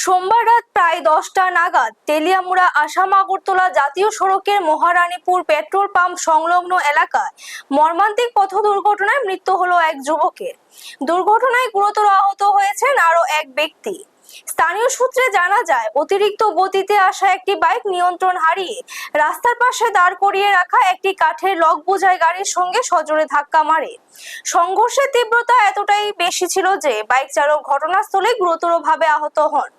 সোমবার রাত প্রায় 10টা নাগাদ তেলিয়ামুড়া আসাম আগরতলা জাতীয় সড়কের মহারানীপুর পেট্রোল পাম্প সংলগ্ন এলাকায় মর্মান্তিক পথ দুর্ঘটনায় মৃত্যু হলো এক যুবকের। দুর্ঘটনায় গুরুতর আহত হয়েছেন আরো এক ব্যক্তি। স্থানীয় সূত্রে জানা যায়, অতিরিক্ত গতিতে আসা একটি বাইক নিয়ন্ত্রণ হারিয়ে রাস্তার পাশে দাঁড় করিয়ে রাখা একটি কাঠের লক বোঝাই গাড়ির সঙ্গে সজোরে ধাক্কা মারে। সংঘর্ষের তীব্রতা এতটাই বেশি ছিল যে বাইক চালক ঘটনাস্থলে গুরুতরভাবে আহত হন।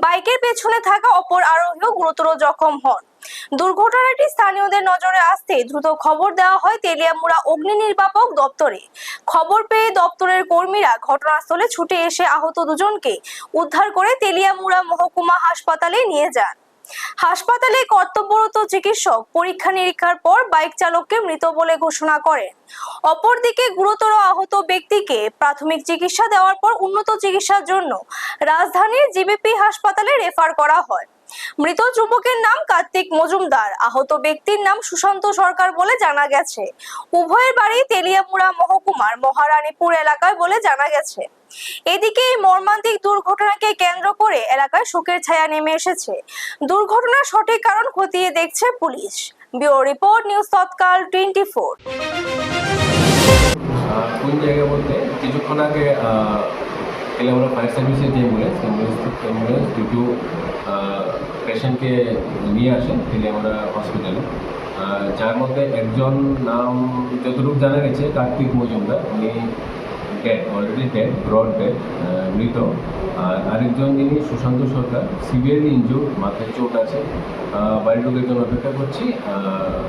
বাইকের পেছনে থাকা অপর আরোহীও গুরুতর জখম হন। দুর্ঘটনাটি স্থানীয়দের নজরে আসতে দ্রুত খবর দেওয়া হয় তেলিয়ামুড়া অগ্নি নির্বাপক দপ্তরে। খবর পেয়ে দপ্তরের কর্মীরা ঘটনাস্থলে ছুটে এসে আহত দুজনকে উদ্ধার করে তেলিয়ামুড়া মহকুমা হাসপাতালে নিয়ে যান। হাসপাতালে কর্তব্যরত চিকিৎসক পরীক্ষা নিরীক্ষার পর বাইক চালককে মৃত বলে ঘোষণা করেন। অপরদিকে গুরুতর আহত ব্যক্তিকে প্রাথমিক চিকিৎসা দেওয়ার পর উন্নত চিকিৎসার জন্য রাজধানীর জিবিপি হাসপাতালে রেফার করা হয়। মৃত যুবকের নাম কার্তিক মজুমদার, আহত ব্যক্তির নাম সুশান্ত সরকার বলে জানা গেছে। উভয়ের বাড়ি তেলিয়ামুড়া মহকুমার মহারানীপুর এলাকায় বলে জানা গেছে। এদিকে এই মর্মান্তিক দুর্ঘটনাকে কেন্দ্র করে এলাকায় শোকের ছায়া নেমে এসেছে। দুর্ঘটনার সঠিক কারণ খতিয়ে দেখছে পুলিশ। ব্যুরো রিপোর্ট, নিউজ তৎকাল 24। কোন জায়গা বলতে কিছুক্ষণ আগে তেলিয়ামুড়া ফায়ার সার্ভিসের যে অ্যাম্বুলেন্স দুটো পেশেন্টকে নিয়ে আসেন তেলিয়ামুড়া হসপিটালে, যার মধ্যে একজন নাম যতটুকু জানা গেছে কার্তিক মজুমদার, উনি dead, already dead, brought dead, মৃত। আর আরেকজন যিনি সুশান্ত সরকার, সিভিয়ারলি ইনজুর্ড, মাথায় চোট আছে। বাড়ির লোকের জন্য অপেক্ষা করছি।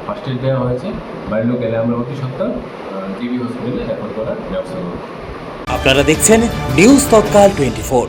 ফার্স্ট এড দেওয়া হয়েছে, বাড়ির লোক এলে আমরা অতি সত্ত্বর জিবি হসপিটালে রেফার করার ব্যবস্থা করব। আপনারা দেখছেন নিউজ তৎকাল 24।